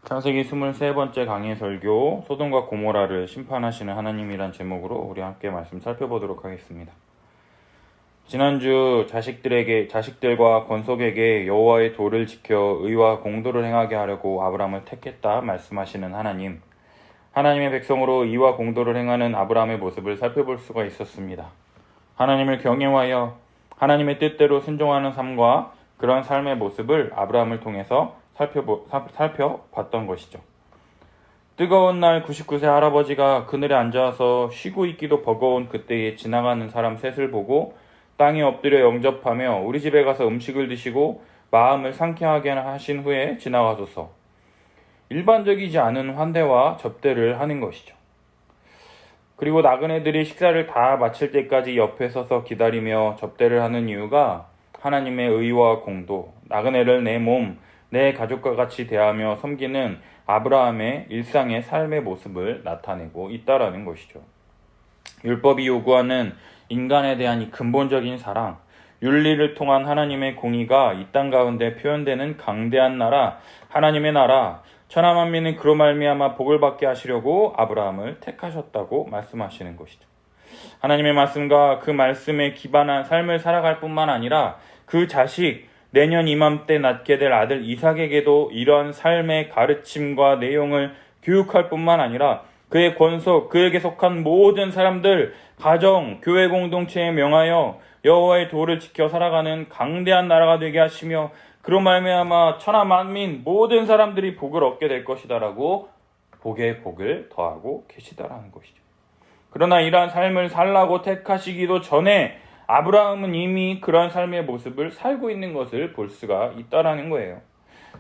창세기 23번째 강의 설교 소돔과 고모라를 심판하시는 하나님이란 제목으로 우리 함께 말씀 살펴보도록 하겠습니다. 지난주 자식들과 건속에게 여호와의 도를 지켜 의와 공도를 행하게 하려고 아브라함을 택했다 말씀하시는 하나님. 하나님의 백성으로 의와 공도를 행하는 아브라함의 모습을 살펴볼 수가 있었습니다. 하나님을 경외하여 하나님의 뜻대로 순종하는 삶과 그런 삶의 모습을 아브라함을 통해서 살펴봤던 것이죠. 뜨거운 날 99세 할아버지가 그늘에 앉아서 쉬고 있기도 버거운 그때에 지나가는 사람 셋을 보고 땅에 엎드려 영접하며 우리 집에 가서 음식을 드시고 마음을 상쾌하게 하신 후에 지나가소서. 일반적이지 않은 환대와 접대를 하는 것이죠. 그리고 나그네들이 식사를 다 마칠 때까지 옆에 서서 기다리며 접대를 하는 이유가 하나님의 의와 공도, 나그네를 내 몸, 내 가족과 같이 대하며 섬기는 아브라함의 일상의 삶의 모습을 나타내고 있다라는 것이죠. 율법이 요구하는 인간에 대한 이 근본적인 사랑, 윤리를 통한 하나님의 공의가 이 땅 가운데 표현되는 강대한 나라, 하나님의 나라, 천하 만민은 그로 말미암아 복을 받게 하시려고 아브라함을 택하셨다고 말씀하시는 것이죠. 하나님의 말씀과 그 말씀에 기반한 삶을 살아갈 뿐만 아니라 그 자식, 내년 이맘때 낳게 될 아들 이삭에게도 이러한 삶의 가르침과 내용을 교육할 뿐만 아니라 그의 권속, 그에게 속한 모든 사람들, 가정, 교회 공동체에 명하여 여호와의 도를 지켜 살아가는 강대한 나라가 되게 하시며 그로 말미암아 천하 만민 모든 사람들이 복을 얻게 될 것이다라고 복에 복을 더하고 계시다라는 것이죠. 그러나 이러한 삶을 살라고 택하시기도 전에 아브라함은 이미 그런 삶의 모습을 살고 있는 것을 볼 수가 있다라는 거예요.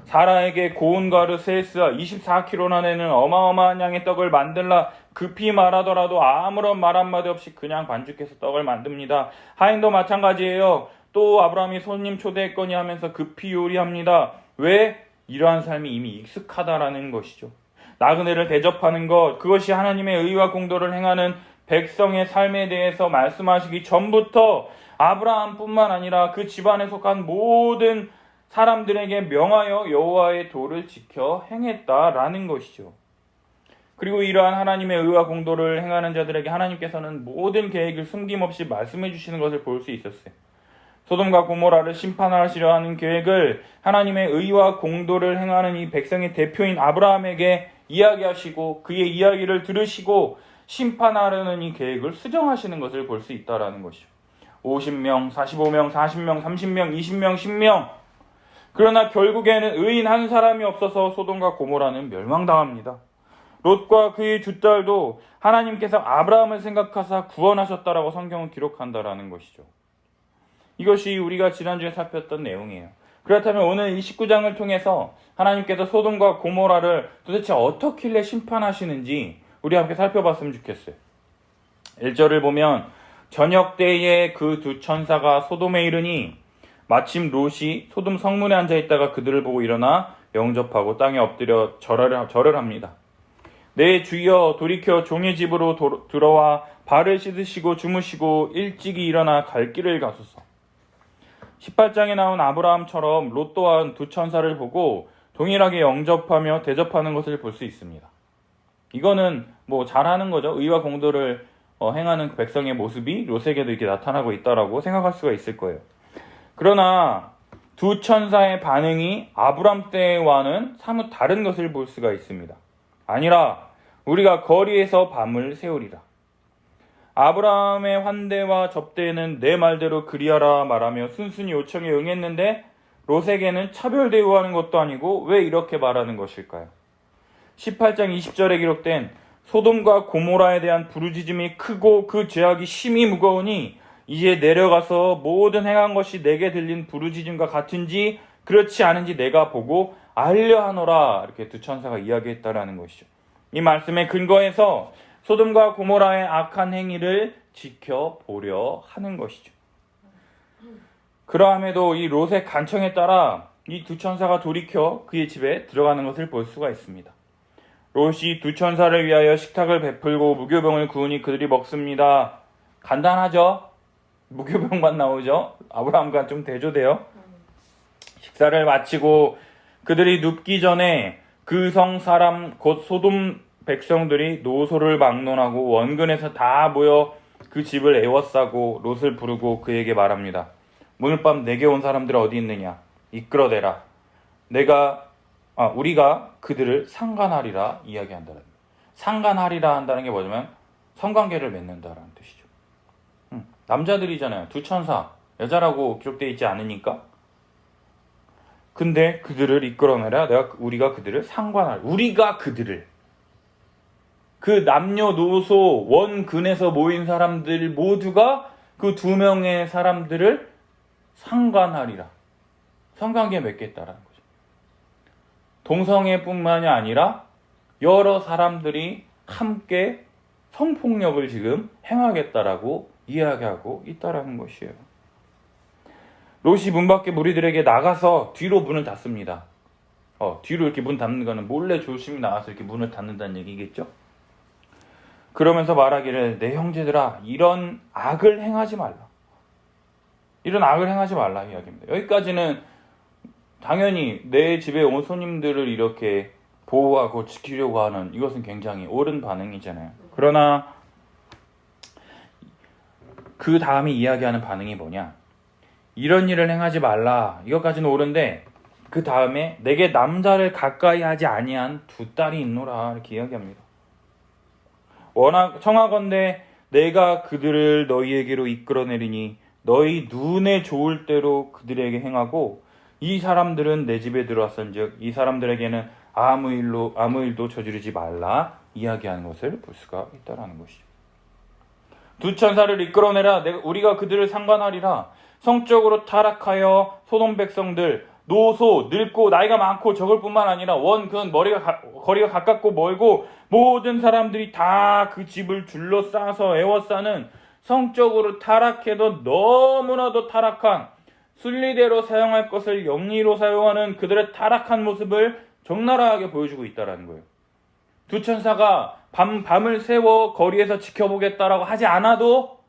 사라에게 고운 가루 세스와 24kg나 되는 어마어마한 양의 떡을 만들라 급히 말하더라도 아무런 말 한마디 없이 그냥 반죽해서 떡을 만듭니다. 하인도 마찬가지예요. 또 아브라함이 손님 초대했거니 하면서 급히 요리합니다. 왜? 이러한 삶이 이미 익숙하다라는 것이죠. 나그네를 대접하는 것, 그것이 하나님의 의와 공도를 행하는 백성의 삶에 대해서 말씀하시기 전부터 아브라함뿐만 아니라 그 집안에 속한 모든 사람들에게 명하여 여호와의 도를 지켜 행했다라는 것이죠. 그리고 이러한 하나님의 의와 공도를 행하는 자들에게 하나님께서는 모든 계획을 숨김없이 말씀해 주시는 것을 볼 수 있었어요. 소돔과 고모라를 심판하시려 하는 계획을 하나님의 의와 공도를 행하는 이 백성의 대표인 아브라함에게 이야기하시고 그의 이야기를 들으시고 심판하려는 이 계획을 수정하시는 것을 볼 수 있다는 것이죠. 50명, 45명, 40명, 30명, 20명, 10명. 그러나 결국에는 의인 한 사람이 없어서 소돔과 고모라는 멸망당합니다. 롯과 그의 두 딸도 하나님께서 아브라함을 생각하사 구원하셨다라고 성경은 기록한다라는 것이죠. 이것이 우리가 지난주에 살폈던 내용이에요. 그렇다면 오늘 이 19장을 통해서 하나님께서 소돔과 고모라를 도대체 어떻게 심판하시는지 우리 함께 살펴봤으면 좋겠어요. 1절을 보면 저녁 때에 그 두 천사가 소돔에 이르니 마침 롯이 소돔 성문에 앉아있다가 그들을 보고 일어나 영접하고 땅에 엎드려 절을 합니다. 내 주여 돌이켜 종의 집으로 들어와 발을 씻으시고 주무시고 일찍이 일어나 갈 길을 가소서. 18장에 나온 아브라함처럼 롯 또한 두 천사를 보고 동일하게 영접하며 대접하는 것을 볼 수 있습니다. 이거는 잘하는 거죠. 의와 공도를 행하는 백성의 모습이 롯에게도 이렇게 나타나고 있다라고 생각할 수가 있을 거예요. 그러나 두 천사의 반응이 아브람 때와는 사뭇 다른 것을 볼 수가 있습니다. 아니라 우리가 거리에서 밤을 새우리라. 아브라함의 환대와 접대는 내 말대로 그리하라 말하며 순순히 요청에 응했는데 롯에게는 차별 대우하는 것도 아니고 왜 이렇게 말하는 것일까요? 18장 20절에 기록된 소돔과 고모라에 대한 부르짖음이 크고 그 죄악이 심히 무거우니 이제 내려가서 모든 행한 것이 내게 들린 부르짖음과 같은지 그렇지 않은지 내가 보고 알려하노라 이렇게 두 천사가 이야기했다라는 것이죠. 이 말씀의 근거에서 소돔과 고모라의 악한 행위를 지켜보려 하는 것이죠. 그러함에도 이 롯의 간청에 따라 이 두 천사가 돌이켜 그의 집에 들어가는 것을 볼 수가 있습니다. 롯이 두 천사를 위하여 식탁을 베풀고 무교병을 구우니 그들이 먹습니다. 간단하죠? 무교병만 나오죠? 아브라함과 좀 대조돼요. 식사를 마치고 그들이 눕기 전에 그 성 사람 곧 소돔 백성들이 노소를 막론하고 원근에서 다 모여 그 집을 에워싸고 롯을 부르고 그에게 말합니다. 오늘 밤 내게 온 사람들이 어디 있느냐? 이끌어내라. 우리가 그들을 상관하리라 이야기한다는 거예요. 상관하리라 한다는 게 뭐냐면 성관계를 맺는다라는 뜻이죠. 남자들이잖아요. 두 천사, 여자라고 기록되어 있지 않으니까. 근데 그들을 이끌어내라. 우리가 그들을 우리가 그들을 그 남녀노소 원근에서 모인 사람들 모두가 그 두 명의 사람들을 상관하리라. 성관계 맺겠다라는 거죠. 동성애뿐만이 아니라 여러 사람들이 함께 성폭력을 지금 행하겠다라고 이야기하고 있다라는 것이에요. 롯이 문 밖에 무리들에게 나가서 뒤로 문을 닫습니다. 뒤로 이렇게 문 닫는 거는 몰래 조심히 나가서 이렇게 문을 닫는다는 얘기겠죠? 그러면서 말하기를 내 형제들아 이런 악을 행하지 말라. 이런 악을 행하지 말라 이야기입니다. 여기까지는 당연히 내 집에 온 손님들을 이렇게 보호하고 지키려고 하는 이것은 굉장히 옳은 반응이잖아요. 그러나 그 다음에 이야기하는 반응이 뭐냐? 이런 일을 행하지 말라. 이것까지는 옳은데 그 다음에 내게 남자를 가까이 하지 아니한 두 딸이 있노라 이렇게 이야기합니다. 워낙 청하건대 내가 그들을 너희에게로 이끌어내리니 너희 눈에 좋을 대로 그들에게 행하고 이 사람들은 내 집에 들어왔은즉 이 사람들에게는 아무 일도 저지르지 말라 이야기하는 것을 볼 수가 있다라는 것이죠. 두 천사를 이끌어내라. 우리가 그들을 상관하리라. 성적으로 타락하여 소돔 백성들 노소, 늙고 나이가 많고 적을 뿐만 아니라 원근 거리가 가깝고 멀고 모든 사람들이 다 그 집을 둘러싸서 에워싸는 성적으로 타락해도 너무나도 타락한 순리대로 사용할 것을 영리로 사용하는 그들의 타락한 모습을 적나라하게 보여주고 있다는 거예요. 두 천사가 밤을 새워 거리에서 지켜보겠다라고 하지 않아도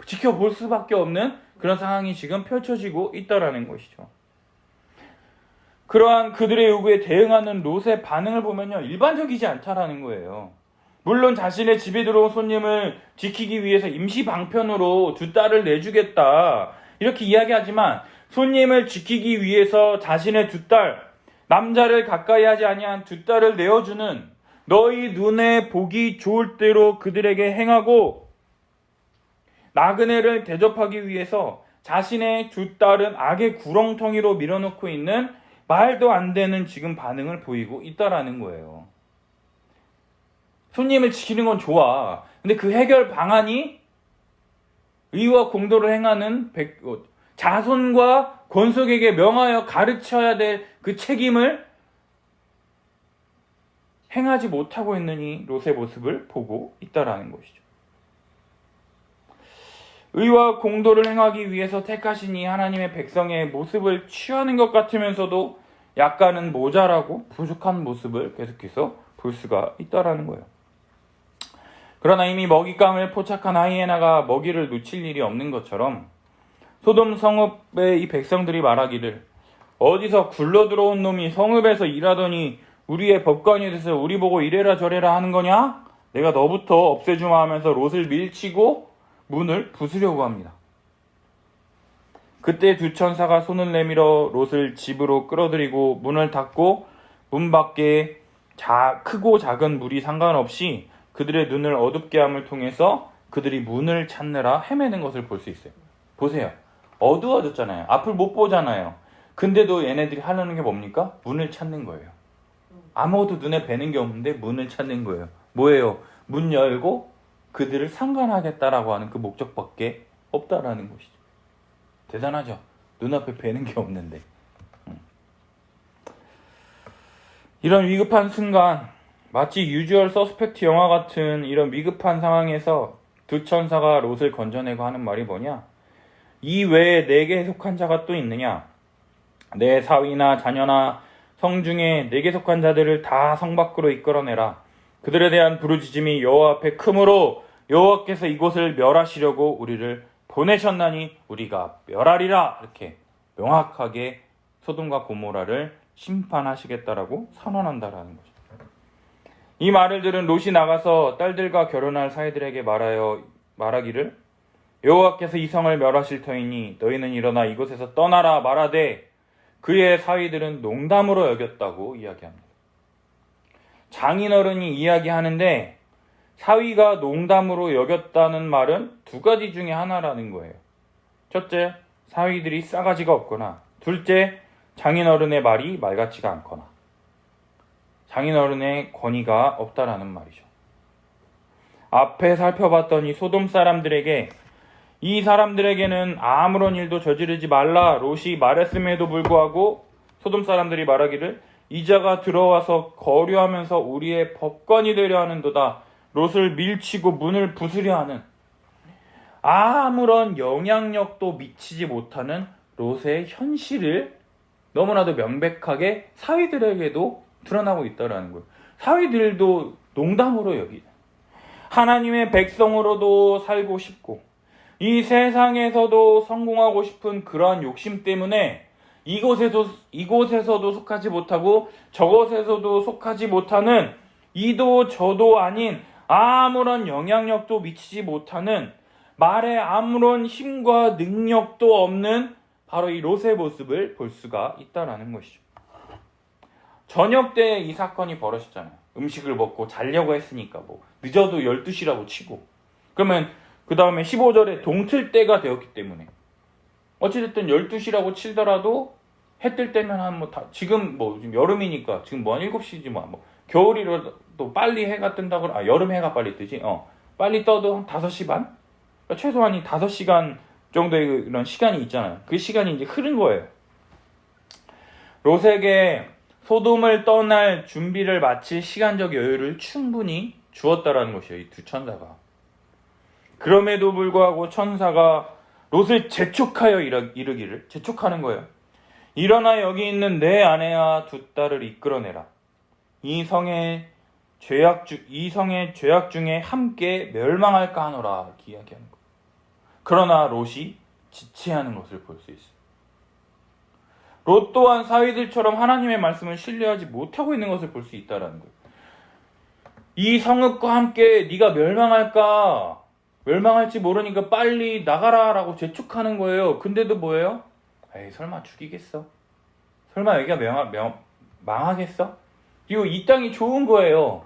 지켜볼 수밖에 없는 그런 상황이 지금 펼쳐지고 있다는 것이죠. 그러한 그들의 요구에 대응하는 롯의 반응을 보면요, 일반적이지 않다라는 거예요. 물론 자신의 집에 들어온 손님을 지키기 위해서 임시 방편으로 두 딸을 내주겠다 이렇게 이야기하지만 손님을 지키기 위해서 자신의 두 딸, 남자를 가까이 하지 아니한 두 딸을 내어주는 너희 눈에 보기 좋을 대로 그들에게 행하고 나그네를 대접하기 위해서 자신의 두 딸은 악의 구렁텅이로 밀어놓고 있는 말도 안 되는 지금 반응을 보이고 있다라는 거예요. 손님을 지키는 건 좋아. 근데 그 해결 방안이 의와 공도를 행하는 자손과 권속에게 명하여 가르쳐야 될 그 책임을 행하지 못하고 있는 롯의 모습을 보고 있다라는 것이죠. 의와 공도를 행하기 위해서 택하신 이 하나님의 백성의 모습을 취하는 것 같으면서도 약간은 모자라고 부족한 모습을 계속해서 볼 수가 있다라는 거예요. 그러나 이미 먹잇감을 포착한 하이에나가 먹이를 놓칠 일이 없는 것처럼 소돔 성읍의 이 백성들이 말하기를 어디서 굴러들어온 놈이 성읍에서 일하더니 우리의 법관이 돼서 우리 보고 이래라 저래라 하는 거냐? 내가 너부터 없애주마 하면서 롯을 밀치고 문을 부수려고 합니다. 그때 두 천사가 손을 내밀어 롯을 집으로 끌어들이고 문을 닫고 문 밖에 크고 작은 물이 상관없이 그들의 눈을 어둡게 함을 통해서 그들이 문을 찾느라 헤매는 것을 볼 수 있어요. 보세요. 어두워졌잖아요. 앞을 못 보잖아요. 근데도 얘네들이 하려는 게 뭡니까? 문을 찾는 거예요. 아무것도 눈에 뵈는 게 없는데 문을 찾는 거예요. 뭐예요? 문 열고 그들을 상관하겠다라고 하는 그 목적밖에 없다라는 것이죠. 대단하죠? 눈앞에 뵈는 게 없는데. 이런 위급한 순간 마치 유주얼 서스펙트 영화 같은 이런 위급한 상황에서 두 천사가 롯을 건져내고 하는 말이 뭐냐? 이 외에 내게 속한 자가 또 있느냐? 내 사위나 자녀나 성중에 내게 속한 자들을 다 성 밖으로 이끌어내라. 그들에 대한 부르짖음이 여호와 앞에 크므로 여호와께서 이곳을 멸하시려고 우리를 보내셨나니 우리가 멸하리라. 이렇게 명확하게 소돔과 고모라를 심판하시겠다라고 선언한다라는 거죠. 이 말을 들은 롯이 나가서 딸들과 결혼할 사이들에게 말하기를 여호와께서 이 성을 멸하실 터이니 너희는 일어나 이곳에서 떠나라 말하되 그의 사위들은 농담으로 여겼다고 이야기합니다. 장인어른이 이야기하는데 사위가 농담으로 여겼다는 말은 두 가지 중에 하나라는 거예요. 첫째, 사위들이 싸가지가 없거나, 둘째, 장인어른의 말이 말 같지가 않거나. 장인어른의 권위가 없다라는 말이죠. 앞에 살펴봤더니 소돔 사람들에게 이 사람들에게는 아무런 일도 저지르지 말라 롯이 말했음에도 불구하고 소돔 사람들이 말하기를 이자가 들어와서 거류하면서 우리의 법관이 되려 하는도다. 롯을 밀치고 문을 부수려 하는, 아무런 영향력도 미치지 못하는 롯의 현실을 너무나도 명백하게 사위들에게도 드러나고 있다는 거예요. 사위들도 농담으로 여기는, 하나님의 백성으로도 살고 싶고 이 세상에서도 성공하고 싶은 그러한 욕심 때문에 이곳에서도 속하지 못하고 저곳에서도 속하지 못하는 이도 저도 아닌 아무런 영향력도 미치지 못하는 말에 아무런 힘과 능력도 없는 바로 이 롯의 모습을 볼 수가 있다는 것이죠. 저녁 때 이 사건이 벌어졌잖아요. 음식을 먹고 자려고 했으니까 늦어도 12시라고 치고, 그러면 그 다음에 15절에 동틀 때가 되었기 때문에 어찌됐든 12시라고 치더라도 해 뜰 때면 지금 지금 여름이니까 지금 한 7시지 겨울이라도 빨리 해가 뜬다고, 여름 해가 빨리 뜨지. 빨리 떠도 한 5시 반? 그러니까 최소한 5시간 정도의 이런 시간이 있잖아요. 그 시간이 이제 흐른 거예요. 롯에게 소돔을 떠날 준비를 마칠 시간적 여유를 충분히 주었다라는 것이에요. 이 두 천사가. 그럼에도 불구하고 천사가 롯을 재촉하여 이르기를, 재촉하는 거예요. 일어나 여기 있는 내 아내와 두 딸을 이끌어내라. 이 성의 죄악 중에 함께 멸망할까 하노라 이렇게 이야기하는 거예요. 그러나 롯이 지체하는 것을 볼 수 있어요. 롯 또한 사위들처럼 하나님의 말씀을 신뢰하지 못하고 있는 것을 볼 수 있다는 거예요. 이 성읍과 함께 네가 멸망할지 모르니까 빨리 나가라라고 재촉하는 거예요. 근데도 뭐예요? 에이, 설마 죽이겠어? 설마 여기가 망하겠어? 이거 이 땅이 좋은 거예요.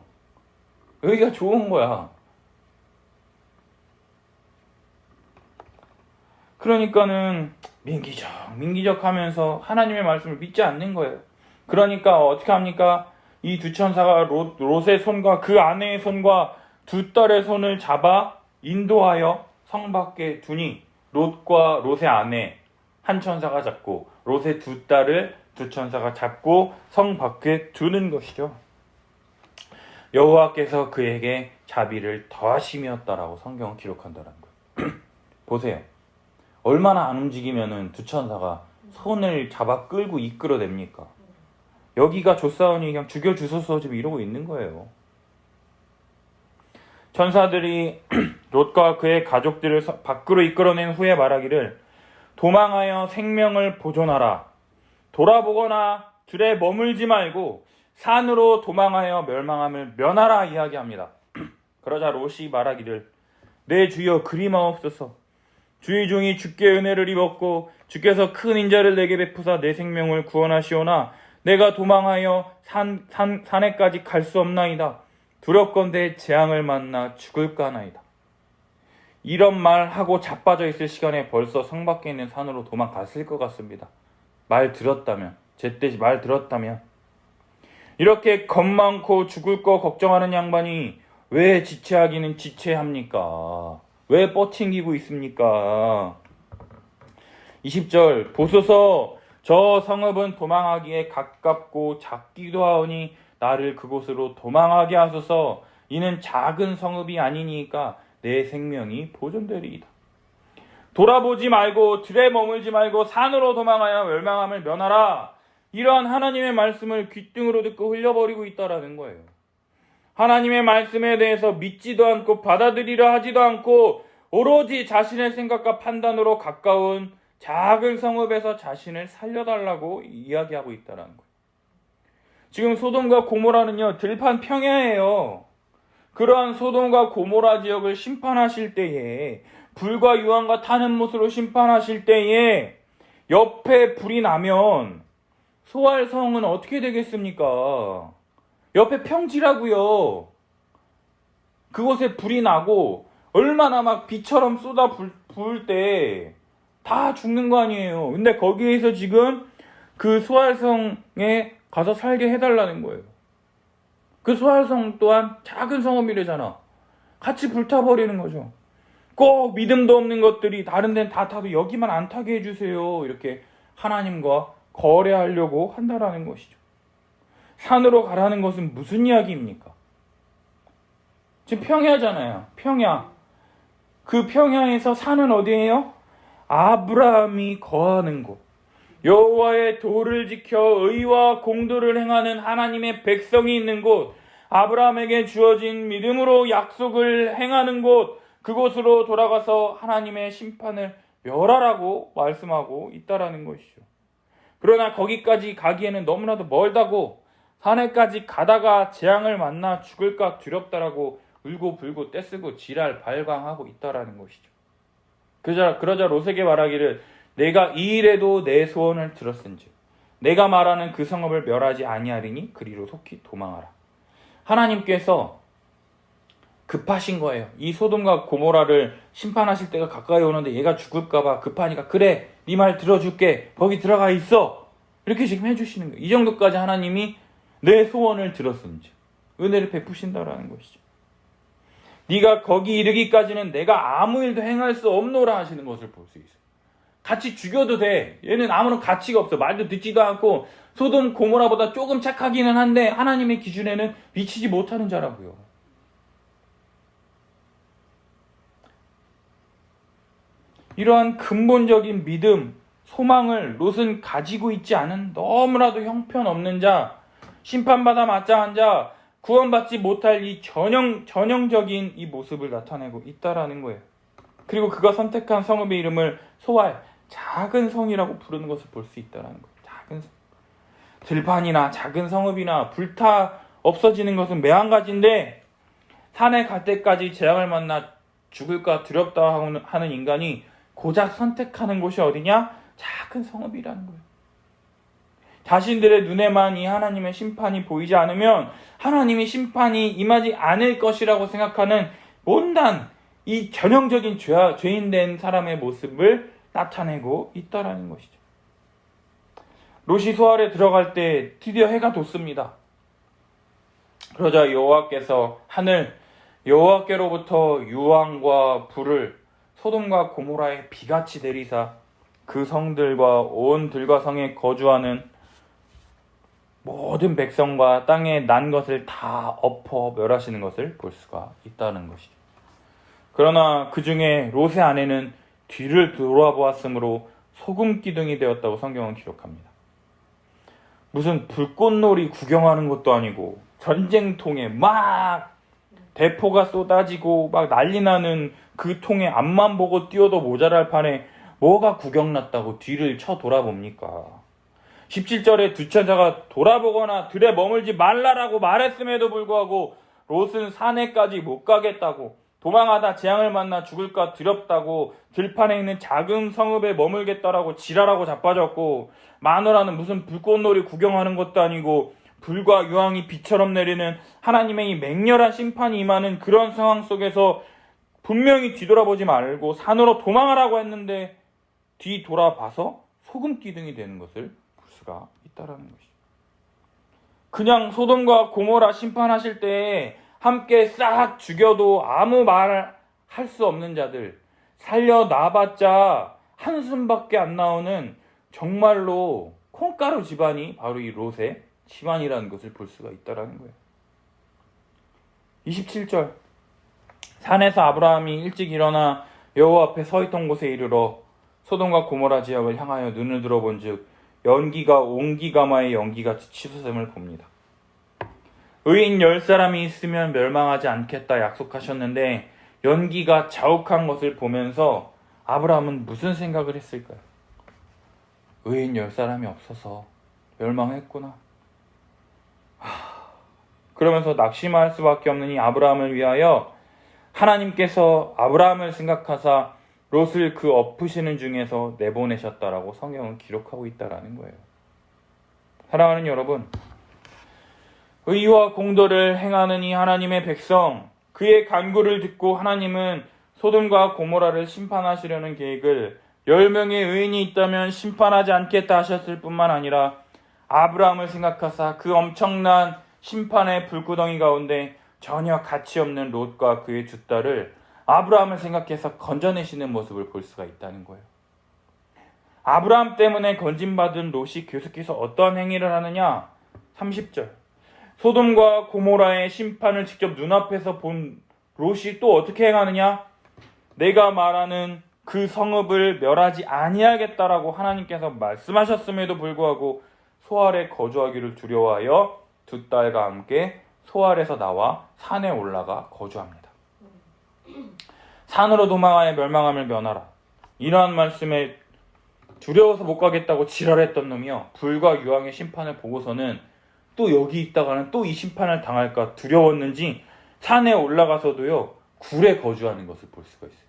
여기가 좋은 거야. 그러니까는 민기적 하면서 하나님의 말씀을 믿지 않는 거예요. 그러니까 어떻게 합니까? 이 두 천사가 롯의 손과 그 아내의 손과 두 딸의 손을 잡아 인도하여 성 밖에 두니 롯과 롯의 아내 한 천사가 잡고 롯의 두 딸을 두 천사가 잡고 성 밖에 두는 것이죠. 여호와께서 그에게 자비를 더하심이었다라고 성경은 기록한다는 거예요. 보세요. 얼마나 안 움직이면은 두 천사가 손을 잡아 끌고 이끌어냅니까? 여기가 조사원이 그냥 죽여주소서 지금 이러고 있는 거예요. 천사들이 롯과 그의 가족들을 밖으로 이끌어낸 후에 말하기를 도망하여 생명을 보존하라. 돌아보거나 들에 머물지 말고 산으로 도망하여 멸망함을 면하라 이야기합니다. 그러자 롯이 말하기를 내 주여 그리마옵소서. 주의 종이 주께 은혜를 입었고 주께서 큰 인자를 내게 베푸사 내 생명을 구원하시오나 내가 도망하여 산에까지 갈 수 없나이다. 두렵건대 재앙을 만나 죽을까 하나이다. 이런 말하고 자빠져 있을 시간에 벌써 성 밖에 있는 산으로 도망갔을 것 같습니다. 제때 말 들었다면. 이렇게 겁 많고 죽을 거 걱정하는 양반이 왜 지체하기는 지체합니까? 왜 뻗팅기고 있습니까? 20절 보소서 저 성읍은 도망하기에 가깝고 작기도 하오니 나를 그곳으로 도망하게 하소서. 이는 작은 성읍이 아니니까 내 생명이 보존되리이다. 돌아보지 말고 들에 머물지 말고 산으로 도망하여 멸망함을 면하라. 이러한 하나님의 말씀을 귓등으로 듣고 흘려버리고 있다라는 거예요. 하나님의 말씀에 대해서 믿지도 않고 받아들이려 하지도 않고 오로지 자신의 생각과 판단으로 가까운 작은 성읍에서 자신을 살려달라고 이야기하고 있다는 거예요. 지금 소돔과 고모라는요, 들판 평야예요. 그러한 소돔과 고모라 지역을 심판하실 때에, 불과 유황과 타는 못으로 심판하실 때에 옆에 불이 나면 소알성은 어떻게 되겠습니까? 옆에 평지라고요. 그곳에 불이 나고 얼마나 막 비처럼 쏟아 부을 때 다 죽는 거 아니에요. 근데 거기에서 지금 그 소알성에 가서 살게 해달라는 거예요. 그 소알성 또한 작은 성읍이래잖아. 같이 불타버리는 거죠. 꼭 믿음도 없는 것들이 다른 데는 다 타도 여기만 안 타게 해주세요. 이렇게 하나님과 거래하려고 한다라는 것이죠. 산으로 가라는 것은 무슨 이야기입니까? 지금 평야잖아요. 평야. 그 평야에서 산은 어디예요? 아브라함이 거하는 곳. 여호와의 도를 지켜 의와 공도를 행하는 하나님의 백성이 있는 곳. 아브라함에게 주어진 믿음으로 약속을 행하는 곳. 그곳으로 돌아가서 하나님의 심판을 멸하라고 말씀하고 있다라는 것이죠. 그러나 거기까지 가기에는 너무나도 멀다고, 산에까지 가다가 재앙을 만나 죽을까 두렵다라고 울고불고 떼쓰고 지랄 발광하고 있다라는 것이죠. 그러자 롯에게 말하기를, 내가 이 일에도 내 소원을 들었은즉 내가 말하는 그 성읍을 멸하지 아니하리니 그리로 속히 도망하라. 하나님께서 급하신 거예요. 이 소돔과 고모라를 심판하실 때가 가까이 오는데 얘가 죽을까봐 급하니까, 그래, 네 말 들어줄게, 거기 들어가 있어, 이렇게 지금 해주시는 거예요. 이 정도까지 하나님이 내 소원을 들었은지 은혜를 베푸신다라는 것이죠. 네가 거기 이르기까지는 내가 아무 일도 행할 수 없노라 하시는 것을 볼 수 있어요. 같이 죽여도 돼. 얘는 아무런 가치가 없어. 말도 듣지도 않고 소돔 고모라보다 조금 착하기는 한데 하나님의 기준에는 미치지 못하는 자라고요. 이러한 근본적인 믿음, 소망을 롯은 가지고 있지 않은 너무나도 형편없는 자, 심판받아 마땅한 자, 구원받지 못할 이 전형적인 이 모습을 나타내고 있다라는 거예요. 그리고 그가 선택한 성읍의 이름을 소알, 작은 성이라고 부르는 것을 볼 수 있다라는 거예요. 작은 성. 들판이나 작은 성읍이나 불타 없어지는 것은 매한가지인데, 산에 갈 때까지 재앙을 만나 죽을까 두렵다 하는 인간이 고작 선택하는 곳이 어디냐? 작은 성읍이라는 거예요. 자신들의 눈에만 이 하나님의 심판이 보이지 않으면 하나님의 심판이 임하지 않을 것이라고 생각하는 못난 이 전형적인 죄인된 사람의 모습을 나타내고 있다라는 것이죠. 롯이 소알에 들어갈 때 드디어 해가 돋습니다. 그러자 여호와께서 여호와께로부터 유황과 불을 소돔과 고모라에 비같이 내리사 그 성들과 온 들과 성에 거주하는 모든 백성과 땅에 난 것을 다 엎어 멸하시는 것을 볼 수가 있다는 것이죠. 그러나 그 중에 롯의 아내는 뒤를 돌아보았으므로 소금 기둥이 되었다고 성경은 기록합니다. 무슨 불꽃놀이 구경하는 것도 아니고 전쟁통에 막 대포가 쏟아지고 막 난리 나는 그 통에 앞만 보고 뛰어도 모자랄 판에 뭐가 구경났다고 뒤를 쳐 돌아봅니까? 17절에 두 처자가 돌아보거나 들에 머물지 말라라고 말했음에도 불구하고 롯은 산에까지 못 가겠다고, 도망하다 재앙을 만나 죽을까 두렵다고 들판에 있는 작은 성읍에 머물겠다라고 지랄하고 자빠졌고, 마누라는 무슨 불꽃놀이 구경하는 것도 아니고 불과 유황이 비처럼 내리는 하나님의 이 맹렬한 심판이 임하는 그런 상황 속에서 분명히 뒤돌아보지 말고 산으로 도망하라고 했는데 뒤돌아봐서 소금 기둥이 되는 것을 볼 수가 있다라는 것이죠. 그냥 소돔과 고모라 심판하실 때 함께 싹 죽여도 아무 말 할 수 없는 자들, 살려놔봤자 한숨밖에 안 나오는 정말로 콩가루 집안이 바로 이 롯의 집안이라는 것을 볼 수가 있다라는 거예요. 27절, 산에서 아브라함이 일찍 일어나 여호와 앞에 서 있던 곳에 이르러 소돔과 고모라 지역을 향하여 눈을 들어본즉 연기가 온기가마의 연기같이 치솟음을 봅니다. 의인 10사람이 있으면 멸망하지 않겠다 약속하셨는데 연기가 자욱한 것을 보면서 아브라함은 무슨 생각을 했을까요? 의인 10사람이 없어서 멸망했구나. 그러면서 낙심할 수밖에 없는 이 아브라함을 위하여 하나님께서 아브라함을 생각하사 롯을 그 엎으시는 중에서 내보내셨다라고 성경은 기록하고 있다라는 거예요. 사랑하는 여러분, 의와 공도를 행하는 이 하나님의 백성, 그의 간구를 듣고 하나님은 소돔과 고모라를 심판하시려는 계획을 10명의 의인이 있다면 심판하지 않겠다 하셨을 뿐만 아니라 아브라함을 생각하사 그 엄청난 심판의 불구덩이 가운데 전혀 가치 없는 롯과 그의 두 딸을 아브라함을 생각해서 건져내시는 모습을 볼 수가 있다는 거예요. 아브라함 때문에 건진받은 롯이 계속해서 어떠한 행위를 하느냐? 30절. 소돔과 고모라의 심판을 직접 눈앞에서 본 롯이 또 어떻게 행하느냐? 내가 말하는 그 성읍을 멸하지 아니하겠다라고 하나님께서 말씀하셨음에도 불구하고 소알에 거주하기를 두려워하여 두 딸과 함께 소알에서 나와 산에 올라가 거주합니다. 산으로 도망하여 멸망함을 면하라. 이러한 말씀에 두려워서 못 가겠다고 지랄했던 놈이요, 불과 유황의 심판을 보고서는 또 여기 있다가는 또 이 심판을 당할까 두려웠는지 산에 올라가서도요 굴에 거주하는 것을 볼 수가 있어요.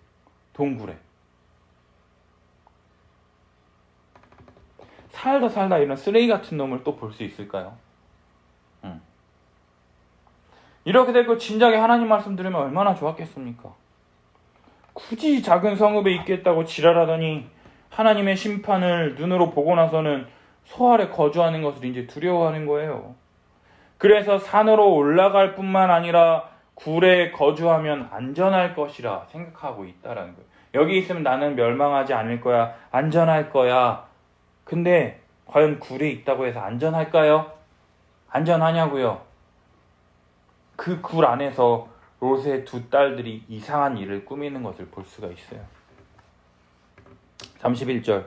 동굴에. 살다 이런 쓰레기 같은 놈을 또 볼 수 있을까요? 이렇게 되고 진작에 하나님 말씀 들으면 얼마나 좋았겠습니까? 굳이 작은 성읍에 있겠다고 지랄하더니 하나님의 심판을 눈으로 보고 나서는 소알에 거주하는 것을 이제 두려워하는 거예요. 그래서 산으로 올라갈 뿐만 아니라 굴에 거주하면 안전할 것이라 생각하고 있다라는 거예요. 여기 있으면 나는 멸망하지 않을 거야. 안전할 거야. 근데 과연 굴에 있다고 해서 안전할까요? 안전하냐고요? 그 굴 안에서 롯의 두 딸들이 이상한 일을 꾸미는 것을 볼 수가 있어요. 31절.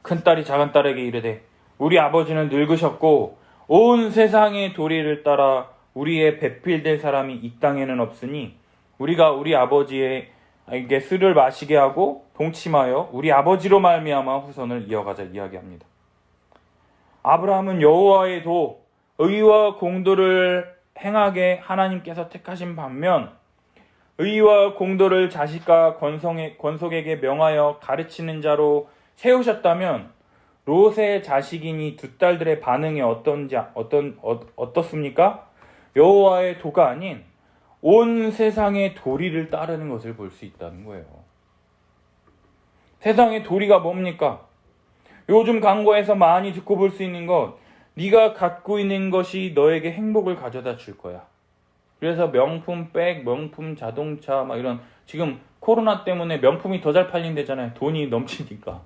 큰딸이 작은딸에게 이르되 우리 아버지는 늙으셨고 온 세상의 도리를 따라 우리의 배필될 사람이 이 땅에는 없으니 우리가 우리 아버지에게 술을 마시게 하고 동침하여 우리 아버지로 말미암아 후손을 이어가자 이야기합니다. 아브라함은 여호와의 도, 의와 공도를 행하게 하나님께서 택하신 반면 의와 공도를 자식과 권속에게 명하여 가르치는 자로 세우셨다면 롯의 자식이니 두 딸들의 반응이 어떻습니까? 여호와의 도가 아닌 온 세상의 도리를 따르는 것을 볼 수 있다는 거예요. 세상의 도리가 뭡니까? 요즘 광고에서 많이 듣고 볼 수 있는 것, 네가 갖고 있는 것이 너에게 행복을 가져다 줄 거야. 그래서 명품 백, 명품 자동차 막 이런, 지금 코로나 때문에 명품이 더 잘 팔린대잖아요. 돈이 넘치니까.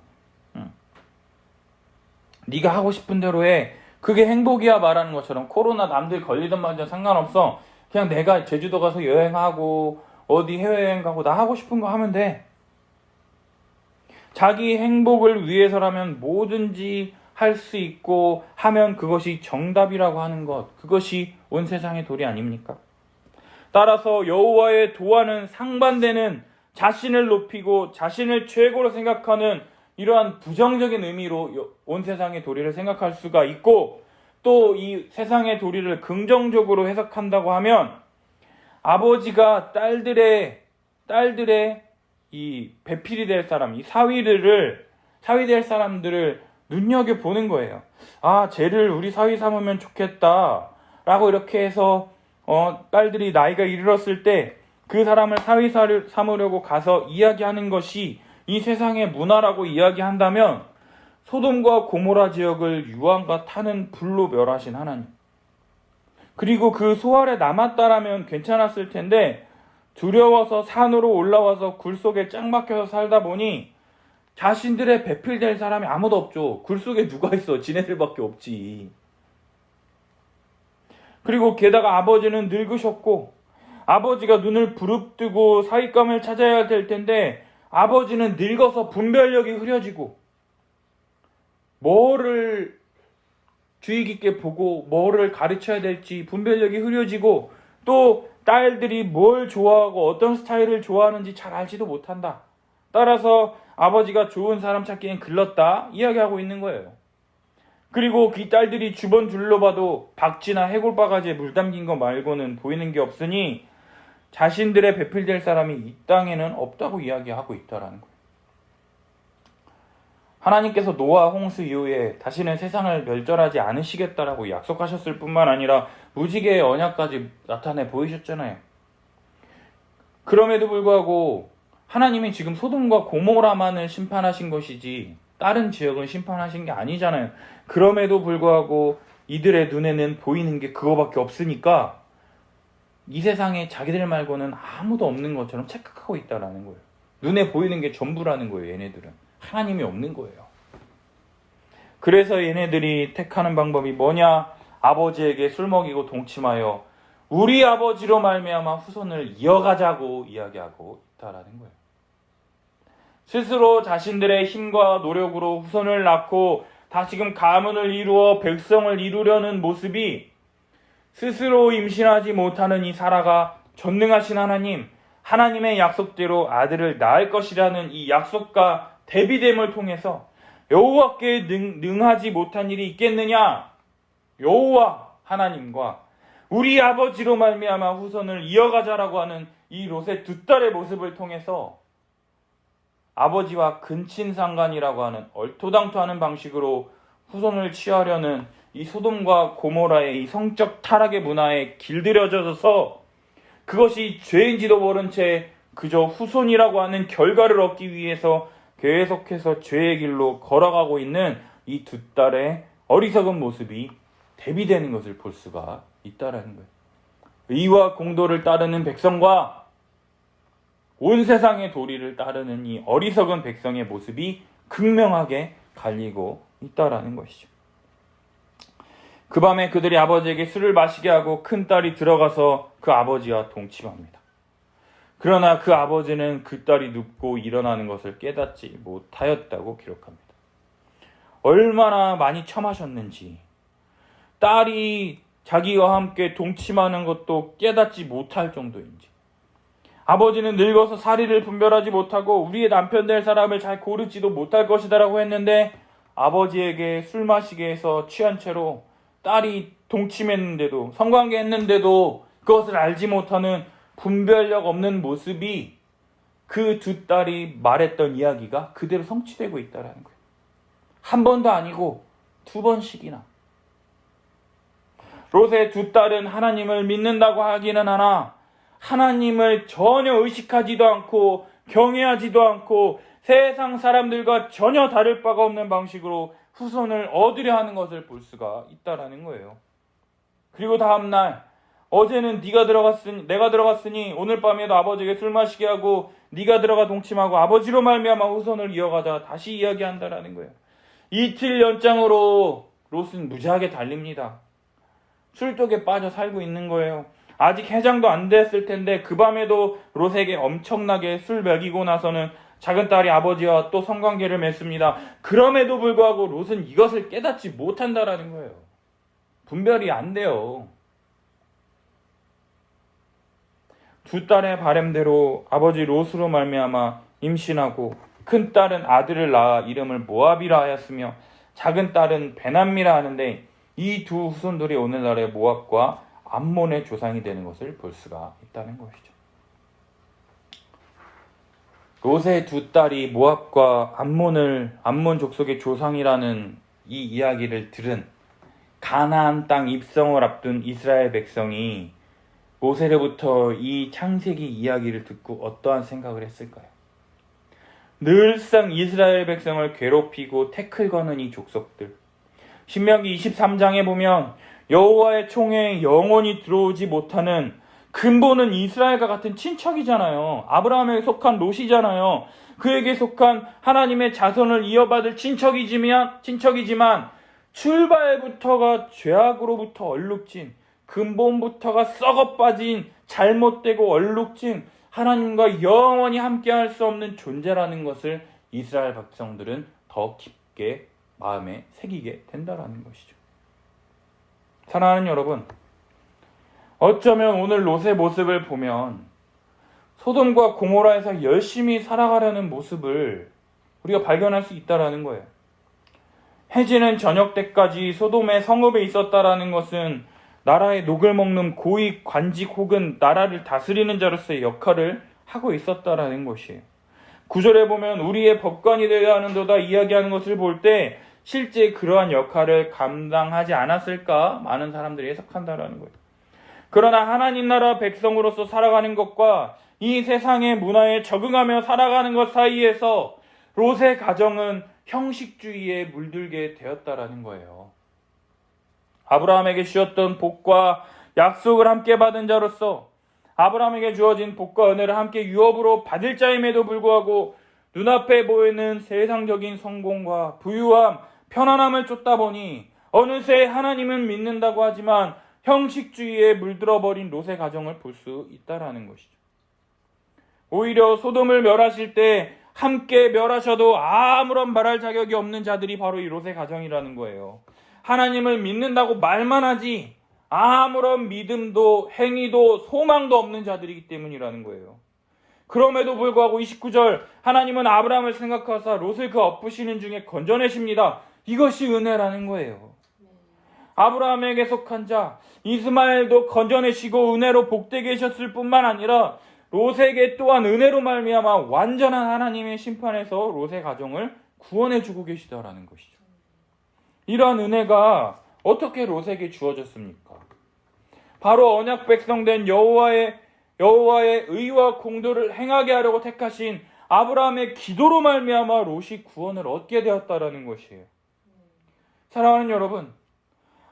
네가 하고 싶은 대로 해. 그게 행복이야 말하는 것처럼 코로나 남들 걸리든 말든 상관없어. 그냥 내가 제주도 가서 여행하고 어디 해외여행 가고 나 하고 싶은 거 하면 돼. 자기 행복을 위해서라면 뭐든지 할 수 있고 하면 그것이 정답이라고 하는 것, 그것이 온 세상의 도리 아닙니까? 따라서 여호와의 도와는 상반되는 자신을 높이고 자신을 최고로 생각하는 이러한 부정적인 의미로 온 세상의 도리를 생각할 수가 있고, 또 이 세상의 도리를 긍정적으로 해석한다고 하면 아버지가 딸들의 이 배필이 될 사람, 이 사위 될 사람들을 눈여겨보는 거예요. 아, 쟤를 우리 사위 삼으면 좋겠다 라고 이렇게 해서 딸들이 나이가 이르렀을 때 그 사람을 사위 삼으려고 가서 이야기하는 것이 이 세상의 문화라고 이야기한다면 소돔과 고모라 지역을 유황과 타는 불로 멸하신 하나님, 그리고 그 소알에 남았다라면 괜찮았을 텐데 두려워서 산으로 올라와서 굴 속에 짱 박혀서 살다 보니 자신들의 배필될 사람이 아무도 없죠. 굴 속에 누가 있어? 지네들밖에 없지. 그리고 게다가 아버지는 늙으셨고 아버지가 눈을 부릅뜨고 사윗감을 찾아야 될 텐데 아버지는 늙어서 분별력이 흐려지고 뭐를 주의 깊게 보고 뭐를 가르쳐야 될지 분별력이 흐려지고, 또 딸들이 뭘 좋아하고 어떤 스타일을 좋아하는지 잘 알지도 못한다. 따라서 아버지가 좋은 사람 찾기엔 글렀다 이야기하고 있는 거예요. 그리고 그 딸들이 주변 둘러봐도 박쥐나 해골바가지에 물 담긴 거 말고는 보이는 게 없으니 자신들의 배필될 사람이 이 땅에는 없다고 이야기하고 있다라는 거예요. 하나님께서 노아 홍수 이후에 다시는 세상을 멸절하지 않으시겠다라고 약속하셨을 뿐만 아니라 무지개의 언약까지 나타내 보이셨잖아요. 그럼에도 불구하고 하나님이 지금 소돔과 고모라만을 심판하신 것이지 다른 지역은 심판하신 게 아니잖아요. 그럼에도 불구하고 이들의 눈에는 보이는 게 그거밖에 없으니까 이 세상에 자기들 말고는 아무도 없는 것처럼 착각하고 있다라는 거예요. 눈에 보이는 게 전부라는 거예요. 얘네들은 하나님이 없는 거예요. 그래서 얘네들이 택하는 방법이 뭐냐? 아버지에게 술 먹이고 동침하여 우리 아버지로 말미암아 후손을 이어가자고 이야기하고 있다라는 거예요. 스스로 자신들의 힘과 노력으로 후손을 낳고 다시금 가문을 이루어 백성을 이루려는 모습이 스스로 임신하지 못하는 이 사라가 전능하신 하나님의 약속대로 아들을 낳을 것이라는 이 약속과 대비됨을 통해서 여호와께 능하지 못한 일이 있겠느냐? 여호와 하나님과 우리 아버지로 말미암아 후손을 이어가자라고 하는 이 롯의 두 딸의 모습을 통해서 아버지와 근친상간이라고 하는 얼토당토하는 방식으로 후손을 취하려는 이 소돔과 고모라의 이 성적 타락의 문화에 길들여져서 그것이 죄인지도 모른 채 그저 후손이라고 하는 결과를 얻기 위해서 계속해서 죄의 길로 걸어가고 있는 이 두 딸의 어리석은 모습이 대비되는 것을 볼 수가 있다라는 거예요. 의와 공도를 따르는 백성과 온 세상의 도리를 따르는 이 어리석은 백성의 모습이 극명하게 갈리고 있다라는 것이죠. 그 밤에 그들이 아버지에게 술을 마시게 하고 큰딸이 들어가서 그 아버지와 동침합니다. 그러나 그 아버지는 그 딸이 눕고 일어나는 것을 깨닫지 못하였다고 기록합니다. 얼마나 많이 처마셨는지, 딸이 자기와 함께 동침하는 것도 깨닫지 못할 정도인지, 아버지는 늙어서 사리를 분별하지 못하고 우리의 남편 될 사람을 잘 고르지도 못할 것이다라고 했는데 아버지에게 술 마시게 해서 취한 채로 딸이 동침했는데도, 성관계했는데도 그것을 알지 못하는 분별력 없는 모습이 그 두 딸이 말했던 이야기가 그대로 성취되고 있다는 거예요. 한 번도 아니고 두 번씩이나. 롯의 두 딸은 하나님을 믿는다고 하기는 하나 하나님을 전혀 의식하지도 않고 경외하지도 않고 세상 사람들과 전혀 다를 바가 없는 방식으로 후손을 얻으려 하는 것을 볼 수가 있다라는 거예요. 그리고 다음날 어제는 내가 들어갔으니 오늘 밤에도 아버지에게 술 마시게 하고 네가 들어가 동침하고 아버지로 말미암아 후손을 이어가자 다시 이야기한다라는 거예요. 이틀 연장으로 롯은 무지하게 달립니다. 술독에 빠져 살고 있는 거예요. 아직 해장도 안 됐을 텐데 그 밤에도 롯에게 엄청나게 술 먹이고 나서는 작은 딸이 아버지와 또 성관계를 맺습니다. 그럼에도 불구하고 롯은 이것을 깨닫지 못한다라는 거예요. 분별이 안 돼요. 두 딸의 바램대로 아버지 롯으로 말미암아 임신하고 큰 딸은 아들을 낳아 이름을 모압이라 하였으며 작은 딸은 베남미라 하는데 이 두 후손들이 오늘날의 모압과 암몬의 조상이 되는 것을 볼 수가 있다는 것이죠. 롯의 두 딸이 모압과 암몬 족속의 조상이라는 이 이야기를 들은 가나안 땅 입성을 앞둔 이스라엘 백성이 모세로부터 이 창세기 이야기를 듣고 어떠한 생각을 했을까요? 늘상 이스라엘 백성을 괴롭히고 태클 거는 이 족속들. 신명기 23장에 보면 여호와의 총회에 영원히 들어오지 못하는 근본은 이스라엘과 같은 친척이잖아요. 아브라함에 속한 롯이잖아요. 그에게 속한 하나님의 자손을 이어받을 친척이지만 출발부터가 죄악으로부터 얼룩진, 근본부터가 썩어빠진, 잘못되고 얼룩진 하나님과 영원히 함께할 수 없는 존재라는 것을 이스라엘 백성들은 더 깊게 마음에 새기게 된다라는 것이죠. 사랑하는 여러분, 어쩌면 오늘 롯의 모습을 보면 소돔과 고모라에서 열심히 살아가려는 모습을 우리가 발견할 수 있다라는 거예요. 해지는 저녁 때까지 소돔의 성읍에 있었다라는 것은 나라의 녹을 먹는 고위 관직 혹은 나라를 다스리는 자로서의 역할을 하고 있었다라는 것이에요. 9절에 보면 우리의 법관이 되어야 하는도다 이야기하는 것을 볼 때 실제 그러한 역할을 감당하지 않았을까 많은 사람들이 해석한다라는 거예요. 그러나 하나님 나라 백성으로서 살아가는 것과 이 세상의 문화에 적응하며 살아가는 것 사이에서 롯의 가정은 형식주의에 물들게 되었다라는 거예요. 아브라함에게 주었던 복과 약속을 함께 받은 자로서 아브라함에게 주어진 복과 은혜를 함께 유업으로 받을 자임에도 불구하고 눈앞에 보이는 세상적인 성공과 부유함, 편안함을 쫓다 보니 어느새 하나님은 믿는다고 하지만 형식주의에 물들어버린 롯의 가정을 볼 수 있다라는 것이죠. 오히려 소돔을 멸하실 때 함께 멸하셔도 아무런 말할 자격이 없는 자들이 바로 이 롯의 가정이라는 거예요. 하나님을 믿는다고 말만 하지 아무런 믿음도 행위도 소망도 없는 자들이기 때문이라는 거예요. 그럼에도 불구하고 29절 하나님은 아브라함을 생각하사 롯을 그 엎으시는 중에 건져내십니다. 이것이 은혜라는 거예요. 아브라함에게 속한 자 이스마엘도 건져내시고 은혜로 복되게 하셨을 뿐만 아니라 롯에게 또한 은혜로 말미암아 완전한 하나님의 심판에서 롯의 가정을 구원해주고 계시다라는 것이죠. 이러한 은혜가 어떻게 롯에게 주어졌습니까? 바로 언약 백성된 여호와의 의와 공도를 행하게 하려고 택하신 아브라함의 기도로 말미암아 롯이 구원을 얻게 되었다라는 것이에요. 사랑하는 여러분,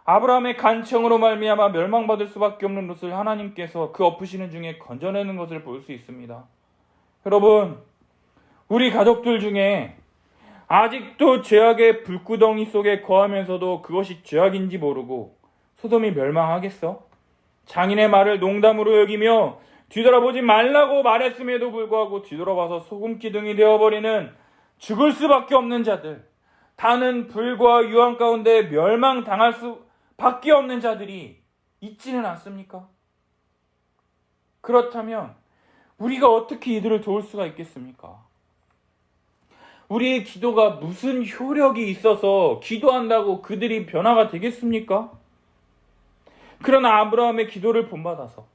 아브라함의 간청으로 말미암아 멸망받을 수밖에 없는 롯을 하나님께서 그 엎으시는 중에 건져내는 것을 볼 수 있습니다. 여러분, 우리 가족들 중에 아직도 죄악의 불구덩이 속에 거하면서도 그것이 죄악인지 모르고 소돔이 멸망하겠어? 장인의 말을 농담으로 여기며 뒤돌아보지 말라고 말했음에도 불구하고 뒤돌아봐서 소금기둥이 되어버리는 죽을 수밖에 없는 자들, 다는 불과 유황 가운데 멸망당할 수밖에 없는 자들이 있지는 않습니까? 그렇다면 우리가 어떻게 이들을 도울 수가 있겠습니까? 우리의 기도가 무슨 효력이 있어서 기도한다고 그들이 변화가 되겠습니까? 그러나 아브라함의 기도를 본받아서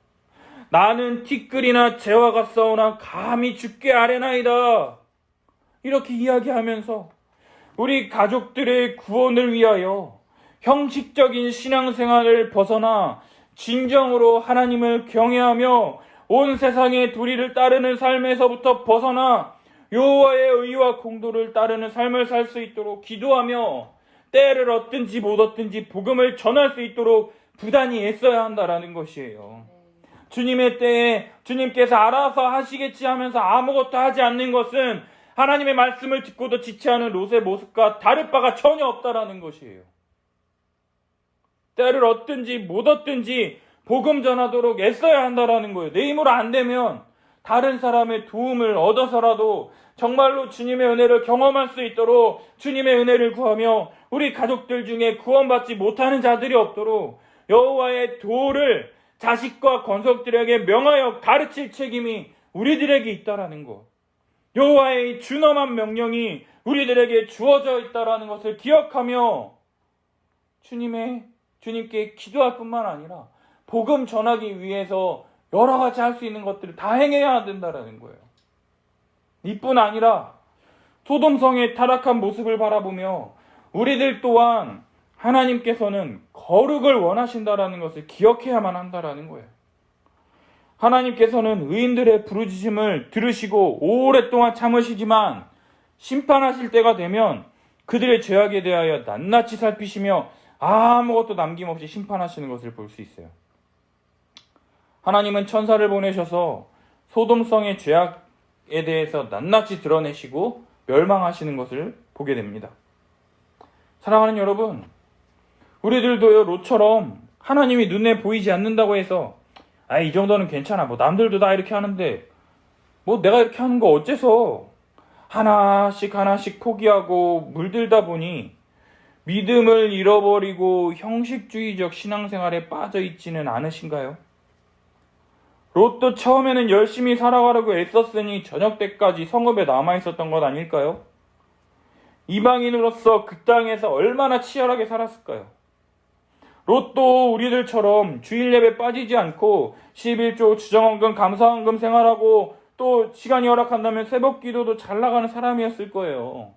나는 티끌이나 재와 같사오나 감히 죽게 아뢰나이다 이렇게 이야기하면서 우리 가족들의 구원을 위하여 형식적인 신앙생활을 벗어나 진정으로 하나님을 경외하며 온 세상의 도리를 따르는 삶에서부터 벗어나 여호와의 의와 공도를 따르는 삶을 살 수 있도록 기도하며 때를 얻든지 못 얻든지 복음을 전할 수 있도록 부단히 애써야 한다라는 것이에요. 주님의 때에 주님께서 알아서 하시겠지 하면서 아무것도 하지 않는 것은 하나님의 말씀을 듣고도 지체하는 롯의 모습과 다를 바가 전혀 없다라는 것이에요. 때를 얻든지 못 얻든지 복음 전하도록 애써야 한다라는 거예요. 내 힘으로 안 되면 다른 사람의 도움을 얻어서라도 정말로 주님의 은혜를 경험할 수 있도록 주님의 은혜를 구하며 우리 가족들 중에 구원받지 못하는 자들이 없도록 여호와의 도를 자식과 권속들에게 명하여 가르칠 책임이 우리들에게 있다라는 것. 여호와의 준엄한 명령이 우리들에게 주어져 있다라는 것을 기억하며 주님께 기도할 뿐만 아니라 복음 전하기 위해서 여러 가지 할 수 있는 것들을 다 행해야 된다라는 거예요. 이뿐 아니라 소돔성의 타락한 모습을 바라보며 우리들 또한 하나님께서는 거룩을 원하신다라는 것을 기억해야만 한다라는 거예요. 하나님께서는 의인들의 부르짖음을 들으시고 오랫동안 참으시지만 심판하실 때가 되면 그들의 죄악에 대하여 낱낱이 살피시며 아무것도 남김없이 심판하시는 것을 볼 수 있어요. 하나님은 천사를 보내셔서 소돔성의 죄악에 대해서 낱낱이 드러내시고 멸망하시는 것을 보게 됩니다. 사랑하는 여러분, 우리들도요 롯처럼 하나님이 눈에 보이지 않는다고 해서 이 정도는 괜찮아, 남들도 다 이렇게 하는데 내가 이렇게 하는 거 어째서 하나씩 포기하고 물들다 보니 믿음을 잃어버리고 형식주의적 신앙생활에 빠져 있지는 않으신가요? 롯도 처음에는 열심히 살아가려고 애썼으니 저녁 때까지 성읍에 남아있었던 것 아닐까요? 이방인으로서 그 땅에서 얼마나 치열하게 살았을까요? 롯도 우리들처럼 주일 예배 빠지지 않고 11조 주정헌금 감사헌금 생활하고 또 시간이 허락한다면 새벽 기도도 잘 나가는 사람이었을 거예요.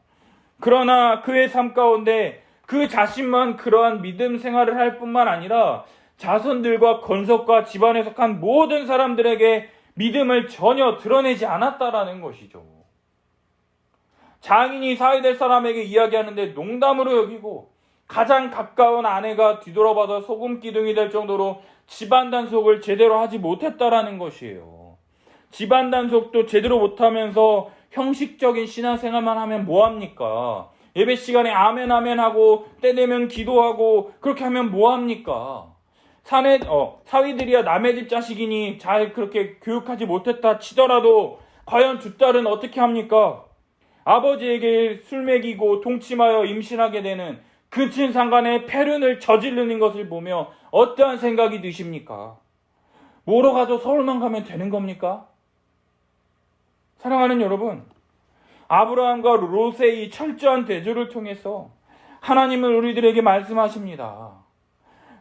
그러나 그의 삶 가운데 그 자신만 그러한 믿음 생활을 할 뿐만 아니라 자손들과 건석과 집안에 속한 모든 사람들에게 믿음을 전혀 드러내지 않았다라는 것이죠. 장인이 사회될 사람에게 이야기하는데 농담으로 여기고 가장 가까운 아내가 뒤돌아봐서 소금 기둥이 될 정도로 집안 단속을 제대로 하지 못했다라는 것이에요. 집안 단속도 제대로 못하면서 형식적인 신앙생활만 하면 뭐합니까? 예배 시간에 아멘 아멘 하고 때 되면 기도하고 그렇게 하면 뭐합니까? 사위들이야 남의 집 자식이니 잘 그렇게 교육하지 못했다 치더라도 과연 두 딸은 어떻게 합니까? 아버지에게 술 먹이고 동침하여 임신하게 되는 근친 상간에 폐륜을 저지르는 것을 보며 어떠한 생각이 드십니까? 뭐로 가도 서울만 가면 되는 겁니까? 사랑하는 여러분, 아브라함과 롯의 이 철저한 대조를 통해서 하나님은 우리들에게 말씀하십니다.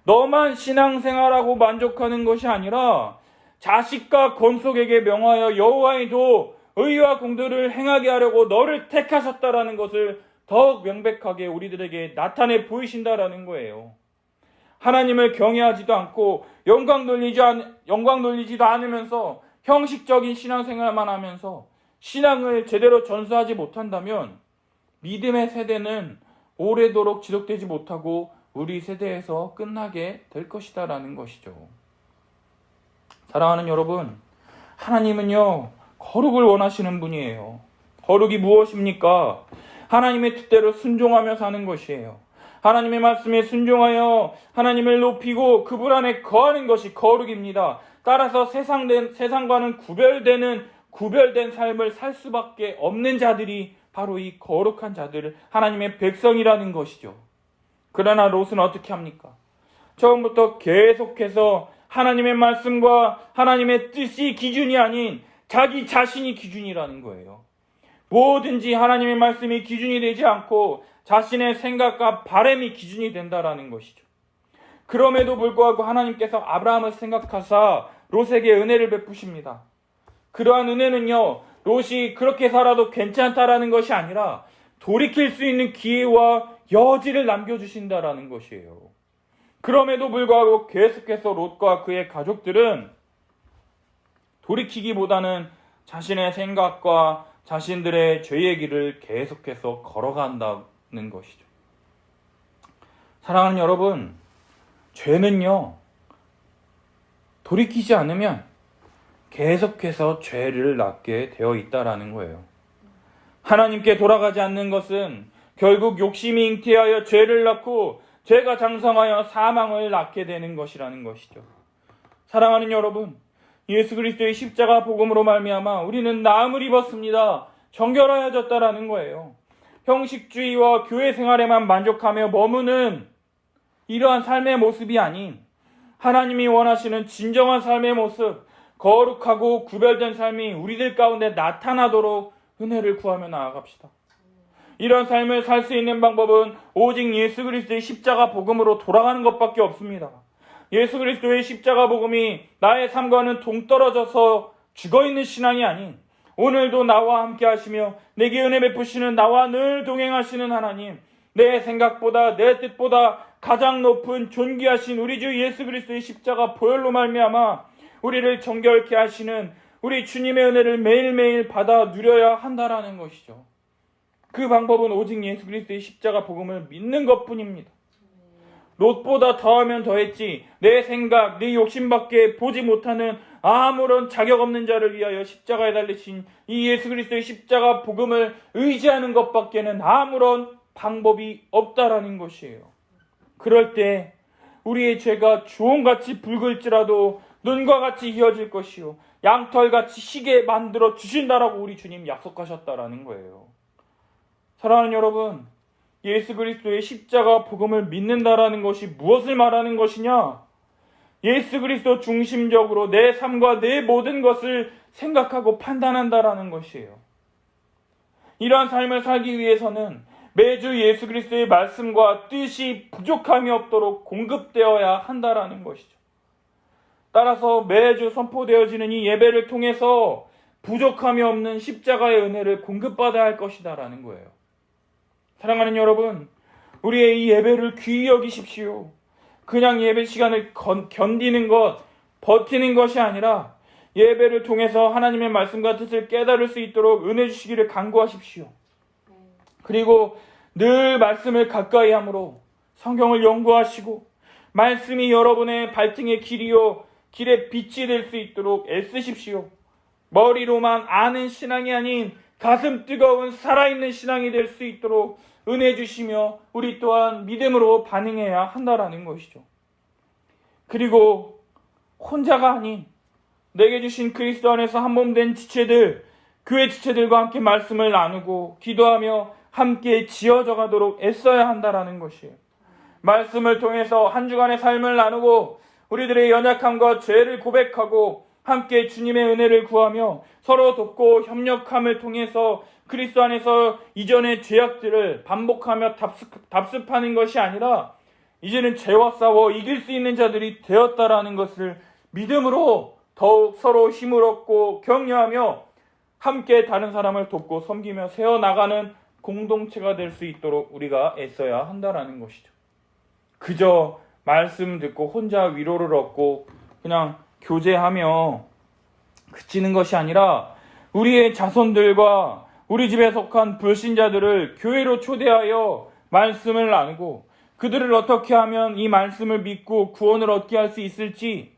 너만 신앙생활하고 만족하는 것이 아니라 자식과 건속에게 명하여 여호와의 도 의와 공도를 행하게 하려고 너를 택하셨다라는 것을 더욱 명백하게 우리들에게 나타내 보이신다라는 거예요. 하나님을 경외하지도 않고 영광 돌리지도 않으면서 형식적인 신앙생활만 하면서 신앙을 제대로 전수하지 못한다면 믿음의 세대는 오래도록 지속되지 못하고 우리 세대에서 끝나게 될 것이다라는 것이죠. 사랑하는 여러분, 하나님은요 거룩을 원하시는 분이에요. 거룩이 무엇입니까? 하나님의 뜻대로 순종하며 사는 것이에요. 하나님의 말씀에 순종하여 하나님을 높이고 그분 안에 거하는 것이 거룩입니다. 따라서 세상과는 구별된 삶을 살 수밖에 없는 자들이 바로 이 거룩한 자들, 하나님의 백성이라는 것이죠. 그러나 롯은 어떻게 합니까? 처음부터 계속해서 하나님의 말씀과 하나님의 뜻이 기준이 아닌 자기 자신이 기준이라는 거예요. 뭐든지 하나님의 말씀이 기준이 되지 않고 자신의 생각과 바람이 기준이 된다라는 것이죠. 그럼에도 불구하고 하나님께서 아브라함을 생각하사 롯에게 은혜를 베푸십니다. 그러한 은혜는요, 롯이 그렇게 살아도 괜찮다라는 것이 아니라 돌이킬 수 있는 기회와 여지를 남겨주신다라는 것이에요. 그럼에도 불구하고 계속해서 롯과 그의 가족들은 돌이키기보다는 자신의 생각과 자신들의 죄의 길을 계속해서 걸어간다는 것이죠. 사랑하는 여러분, 죄는요, 돌이키지 않으면 계속해서 죄를 낳게 되어 있다라는 거예요. 하나님께 돌아가지 않는 것은 결국 욕심이 잉태하여 죄를 낳고 죄가 장성하여 사망을 낳게 되는 것이라는 것이죠. 사랑하는 여러분, 예수 그리스도의 십자가 복음으로 말미암아 우리는 나음을 입었습니다. 정결하여졌다라는 거예요. 형식주의와 교회 생활에만 만족하며 머무는 이러한 삶의 모습이 아닌 하나님이 원하시는 진정한 삶의 모습, 거룩하고 구별된 삶이 우리들 가운데 나타나도록 은혜를 구하며 나아갑시다. 이런 삶을 살 수 있는 방법은 오직 예수 그리스도의 십자가 복음으로 돌아가는 것밖에 없습니다. 예수 그리스도의 십자가 복음이 나의 삶과는 동떨어져서 죽어있는 신앙이 아닌 오늘도 나와 함께 하시며 내게 은혜 베푸시는 나와 늘 동행하시는 하나님, 내 생각보다 내 뜻보다 가장 높은 존귀하신 우리 주 예수 그리스도의 십자가 보혈로 말미암아 우리를 정결케 하시는 우리 주님의 은혜를 매일매일 받아 누려야 한다라는 것이죠. 그 방법은 오직 예수 그리스도의 십자가 복음을 믿는 것뿐입니다. 롯보다 더하면 더했지 내 생각, 내 욕심밖에 보지 못하는 아무런 자격 없는 자를 위하여 십자가에 달리신 이 예수 그리스도의 십자가 복음을 의지하는 것밖에는 아무런 방법이 없다라는 것이에요. 그럴 때 우리의 죄가 주홍같이 붉을지라도 눈과 같이 희어질 것이요 양털같이 희게 만들어 주신다라고 우리 주님 약속하셨다라는 거예요. 사랑하는 여러분, 예수 그리스도의 십자가 복음을 믿는다라는 것이 무엇을 말하는 것이냐? 예수 그리스도 중심적으로 내 삶과 내 모든 것을 생각하고 판단한다라는 것이에요. 이러한 삶을 살기 위해서는 매주 예수 그리스도의 말씀과 뜻이 부족함이 없도록 공급되어야 한다라는 것이죠. 따라서 매주 선포되어지는 이 예배를 통해서 부족함이 없는 십자가의 은혜를 공급받아야 할 것이다라는 거예요. 사랑하는 여러분, 우리의 이 예배를 귀히 여기십시오. 그냥 예배 시간을 견디는 것, 버티는 것이 아니라 예배를 통해서 하나님의 말씀과 뜻을 깨달을 수 있도록 은혜 주시기를 간구하십시오. 그리고 늘 말씀을 가까이 함으로 성경을 연구하시고 말씀이 여러분의 발등의 길이요 길의 빛이 될 수 있도록 애쓰십시오. 머리로만 아는 신앙이 아닌 가슴 뜨거운 살아있는 신앙이 될 수 있도록 은혜 주시며 우리 또한 믿음으로 반응해야 한다라는 것이죠. 그리고 혼자가 아닌 내게 주신 그리스도 안에서 한 몸 된 지체들, 교회 지체들과 함께 말씀을 나누고 기도하며 함께 지어져 가도록 애써야 한다라는 것이에요. 말씀을 통해서 한 주간의 삶을 나누고 우리들의 연약함과 죄를 고백하고 함께 주님의 은혜를 구하며 서로 돕고 협력함을 통해서 그리스도 안에서 이전의 죄악들을 반복하며 답습하는 것이 아니라 이제는 죄와 싸워 이길 수 있는 자들이 되었다라는 것을 믿음으로 더욱 서로 힘을 얻고 격려하며 함께 다른 사람을 돕고 섬기며 세워나가는 공동체가 될 수 있도록 우리가 애써야 한다라는 것이죠. 그저 말씀 듣고 혼자 위로를 얻고 그냥 교제하며 그치는 것이 아니라 우리의 자손들과 우리 집에 속한 불신자들을 교회로 초대하여 말씀을 나누고 그들을 어떻게 하면 이 말씀을 믿고 구원을 얻게 할 수 있을지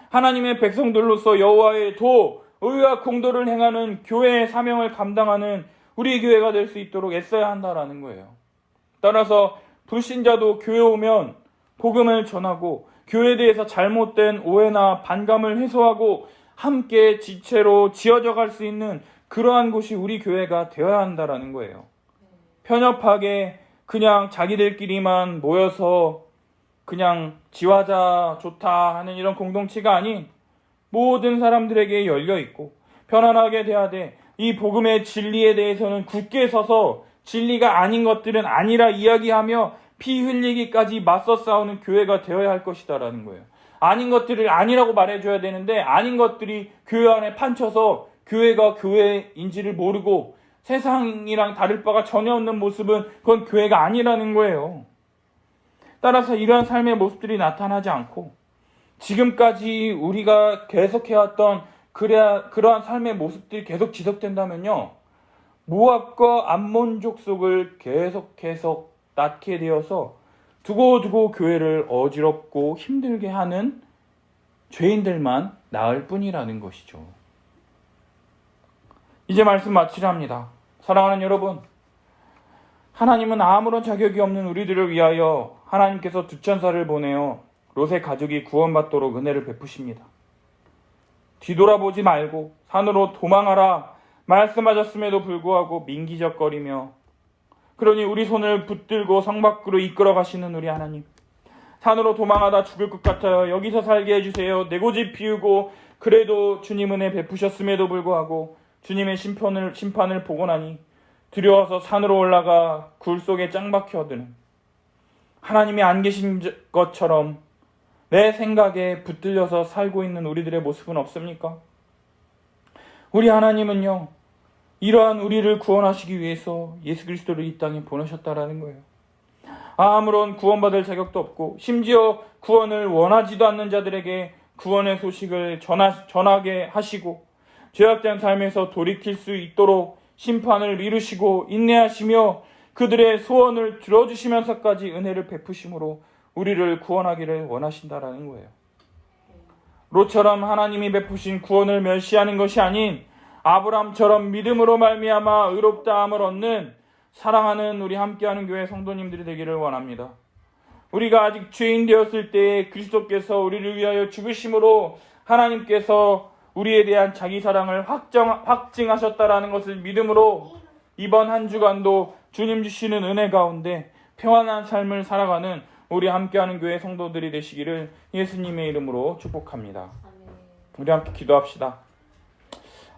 하나님의 백성들로서 여호와의 도, 의와 공도를 행하는 교회의 사명을 감당하는 우리 교회가 될 수 있도록 애써야 한다라는 거예요. 따라서 불신자도 교회 오면 복음을 전하고 교회에 대해서 잘못된 오해나 반감을 해소하고 함께 지체로 지어져 갈 수 있는 그러한 곳이 우리 교회가 되어야 한다라는 거예요. 편협하게 그냥 자기들끼리만 모여서 그냥 지화자 좋다 하는 이런 공동체가 아닌 모든 사람들에게 열려 있고 편안하게 대하되 이 복음의 진리에 대해서는 굳게 서서 진리가 아닌 것들은 아니라 이야기하며 피 흘리기까지 맞서 싸우는 교회가 되어야 할 것이다라는 거예요. 아닌 것들을 아니라고 말해줘야 되는데 아닌 것들이 교회 안에 판쳐서 교회가 교회인지를 모르고 세상이랑 다를 바가 전혀 없는 모습은 그건 교회가 아니라는 거예요. 따라서 이러한 삶의 모습들이 나타나지 않고 지금까지 우리가 계속해왔던 그러한 삶의 모습들이 계속 지속된다면요. 모압과 암몬 족속을 계속해서 낳게 되어서 두고두고 교회를 어지럽고 힘들게 하는 죄인들만 나을 뿐이라는 것이죠. 이제 말씀 마치려 합니다. 사랑하는 여러분, 하나님은 아무런 자격이 없는 우리들을 위하여 하나님께서 두 천사를 보내어 롯의 가족이 구원받도록 은혜를 베푸십니다. 뒤돌아보지 말고 산으로 도망하라 말씀하셨음에도 불구하고 민기적거리며 그러니 우리 손을 붙들고 성 밖으로 이끌어 가시는 우리 하나님, 산으로 도망하다 죽을 것 같아요. 여기서 살게 해주세요. 내 고집 피우고 그래도 주님 은혜 베푸셨음에도 불구하고 주님의 심판을 보고 나니 두려워서 산으로 올라가 굴 속에 짱 박혀드는 하나님이 안 계신 것처럼 내 생각에 붙들려서 살고 있는 우리들의 모습은 없습니까? 우리 하나님은요, 이러한 우리를 구원하시기 위해서 예수 그리스도를 이 땅에 보내셨다라는 거예요. 아무런 구원받을 자격도 없고 심지어 구원을 원하지도 않는 자들에게 구원의 소식을 전하게 하시고 죄악된 삶에서 돌이킬 수 있도록 심판을 이루시고 인내하시며 그들의 소원을 들어주시면서까지 은혜를 베푸심으로 우리를 구원하기를 원하신다라는 거예요. 롯처럼 하나님이 베푸신 구원을 멸시하는 것이 아닌 아브라함처럼 믿음으로 말미암아 의롭다함을 얻는 사랑하는 우리 함께하는 교회 성도님들이 되기를 원합니다. 우리가 아직 죄인 되었을 때에 그리스도께서 우리를 위하여 죽으심으로 하나님께서 우리에 대한 자기 사랑을 확증하셨다라는 것을 믿음으로 이번 한 주간도 주님 주시는 은혜 가운데 평안한 삶을 살아가는 우리 함께하는 교회 성도들이 되시기를 예수님의 이름으로 축복합니다. 우리 함께 기도합시다.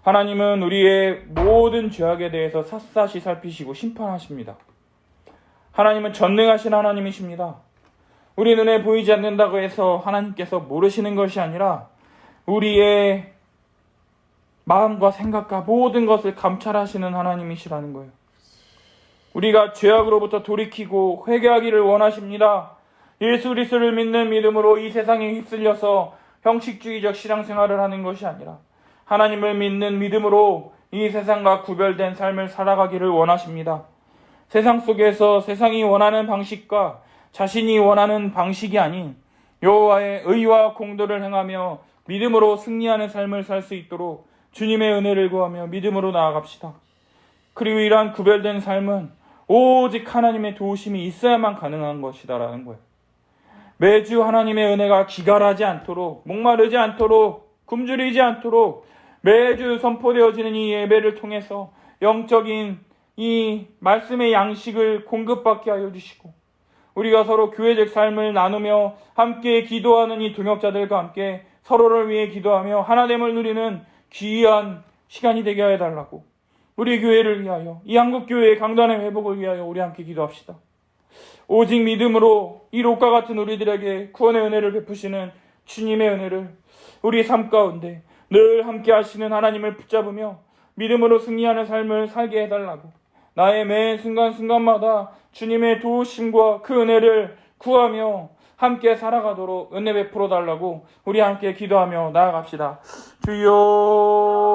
하나님은 우리의 모든 죄악에 대해서 샅샅이 살피시고 심판하십니다. 하나님은 전능하신 하나님이십니다. 우리 눈에 보이지 않는다고 해서 하나님께서 모르시는 것이 아니라 우리의 마음과 생각과 모든 것을 감찰하시는 하나님이시라는 거예요. 우리가 죄악으로부터 돌이키고 회개하기를 원하십니다. 예수 그리스도를 믿는 믿음으로 이 세상에 휩쓸려서 형식주의적 신앙생활을 하는 것이 아니라 하나님을 믿는 믿음으로 이 세상과 구별된 삶을 살아가기를 원하십니다. 세상 속에서 세상이 원하는 방식과 자신이 원하는 방식이 아닌 여호와의 의와 공도를 행하며 믿음으로 승리하는 삶을 살 수 있도록 주님의 은혜를 구하며 믿음으로 나아갑시다. 그리고 이러한 구별된 삶은 오직 하나님의 도우심이 있어야만 가능한 것이다라는 거예요. 매주 하나님의 은혜가 기갈하지 않도록, 목마르지 않도록, 굶주리지 않도록 매주 선포되어지는 이 예배를 통해서 영적인 이 말씀의 양식을 공급받게 하여 주시고, 우리가 서로 교회적 삶을 나누며 함께 기도하는 이 동역자들과 함께 서로를 위해 기도하며 하나됨을 누리는 귀한 시간이 되게 하여 달라고, 우리 교회를 위하여, 이 한국교회의 강단의 회복을 위하여 우리 함께 기도합시다. 오직 믿음으로 이 롯과 같은 우리들에게 구원의 은혜를 베푸시는 주님의 은혜를 우리 삶 가운데 늘 함께 하시는 하나님을 붙잡으며 믿음으로 승리하는 삶을 살게 해달라고, 나의 매 순간순간마다 주님의 도우심과 그 은혜를 구하며 함께 살아가도록 은혜 베풀어 달라고 우리 함께 기도하며 나아갑시다. 주여